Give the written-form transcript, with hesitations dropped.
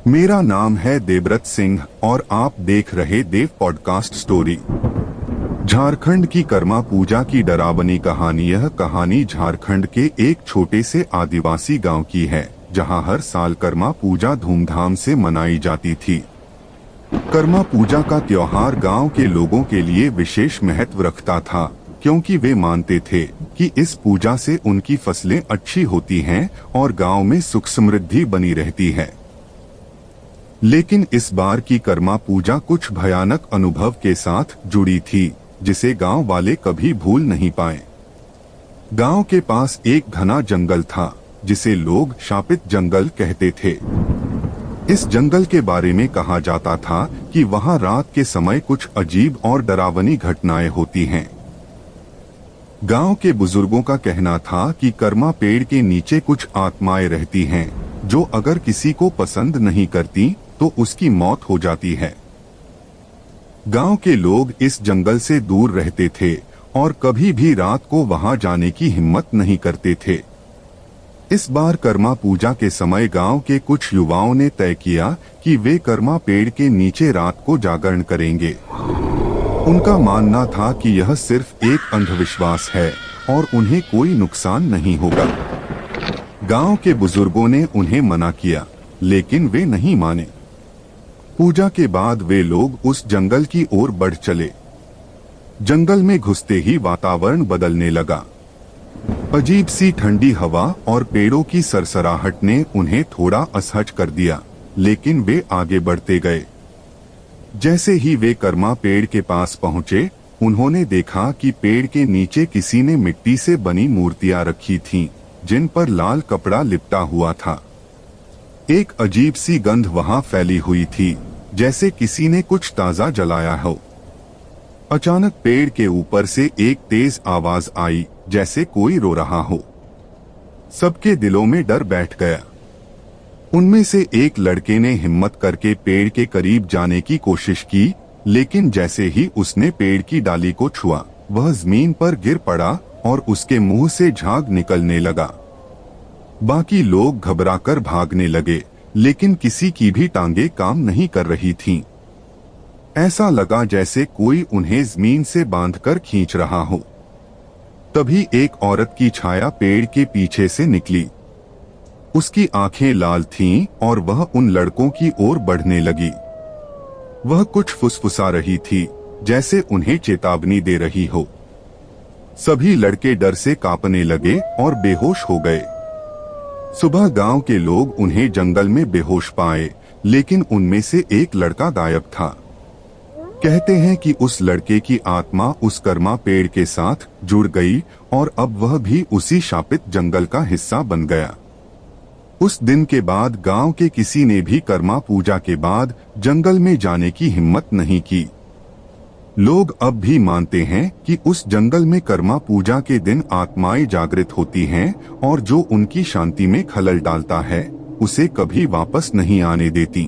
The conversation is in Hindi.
मेरा नाम है देवव्रत सिंह और आप देख रहे देव पॉडकास्ट स्टोरी। झारखंड की कर्मा पूजा की डरावनी कहानी। यह कहानी झारखंड के एक छोटे से आदिवासी गांव की है, जहां हर साल कर्मा पूजा धूमधाम से मनाई जाती थी। कर्मा पूजा का त्योहार गांव के लोगों के लिए विशेष महत्व रखता था, क्योंकि वे मानते थे कि इस पूजा से उनकी फसलें अच्छी होती हैं और गांव में सुख समृद्धि बनी रहती है। लेकिन इस बार की कर्मा पूजा कुछ भयानक अनुभव के साथ जुड़ी थी, जिसे गांव वाले कभी भूल नहीं पाए। गांव के पास एक घना जंगल था, जिसे लोग शापित जंगल कहते थे। इस जंगल के बारे में कहा जाता था कि वहां रात के समय कुछ अजीब और डरावनी घटनाएं होती हैं। गांव के बुजुर्गों का कहना था कि कर्मा पेड़ के नीचे कुछ आत्माएं रहती हैं, जो अगर किसी को पसंद नहीं करती तो उसकी मौत हो जाती है। गांव के लोग इस जंगल से दूर रहते थे और कभी भी रात को वहां जाने की हिम्मत नहीं करते थे। इस बार कर्मा पूजा के समय गांव के कुछ युवाओं ने तय किया कि वे कर्मा पेड़ के नीचे रात को जागरण करेंगे। उनका मानना था कि यह सिर्फ एक अंधविश्वास है और उन्हें कोई नुकसान नहीं होगा। गांव के बुजुर्गों ने उन्हें मना किया, लेकिन वे नहीं माने। पूजा के बाद वे लोग उस जंगल की ओर बढ़ चले। जंगल में घुसते ही वातावरण बदलने लगा। अजीब सी ठंडी हवा और पेड़ों की सरसराहट ने उन्हें थोड़ा असहज कर दिया, लेकिन वे आगे बढ़ते गए। जैसे ही वे कर्मा पेड़ के पास पहुंचे, उन्होंने देखा कि पेड़ के नीचे किसी ने मिट्टी से बनी मूर्तियां रखी थीं, जिन पर लाल कपड़ा लिपटा हुआ था। एक अजीब सी गंध वहां फैली हुई थी, जैसे किसी ने कुछ ताजा जलाया हो। अचानक पेड़ के ऊपर से एक तेज आवाज आई, जैसे कोई रो रहा हो। सबके दिलों में डर बैठ गया। उनमें से एक लड़के ने हिम्मत करके पेड़ के करीब जाने की कोशिश की, लेकिन जैसे ही उसने पेड़ की डाली को छुआ, वह जमीन पर गिर पड़ा और उसके मुंह से झाग निकलने लगा। बाकी लोग घबराकर भागने लगे, लेकिन किसी की भी टांगे काम नहीं कर रही थीं। ऐसा लगा जैसे कोई उन्हें जमीन से बांधकर खींच रहा हो। तभी एक औरत की छाया पेड़ के पीछे से निकली। उसकी आंखें लाल थीं और वह उन लड़कों की ओर बढ़ने लगी। वह कुछ फुसफुसा रही थी, जैसे उन्हें चेतावनी दे रही हो। सभी लड़के डर से कांपने लगे और बेहोश हो गए। सुबह गांव के लोग उन्हें जंगल में बेहोश पाए, लेकिन उनमें से एक लड़का गायब था। कहते हैं कि उस लड़के की आत्मा उस कर्मा पेड़ के साथ जुड़ गई और अब वह भी उसी शापित जंगल का हिस्सा बन गया। उस दिन के बाद गांव के किसी ने भी कर्मा पूजा के बाद जंगल में जाने की हिम्मत नहीं की। लोग अब भी मानते हैं कि उस जंगल में कर्मा पूजा के दिन आत्माएं जागृत होती हैं और जो उनकी शांति में खलल डालता है, उसे कभी वापस नहीं आने देती।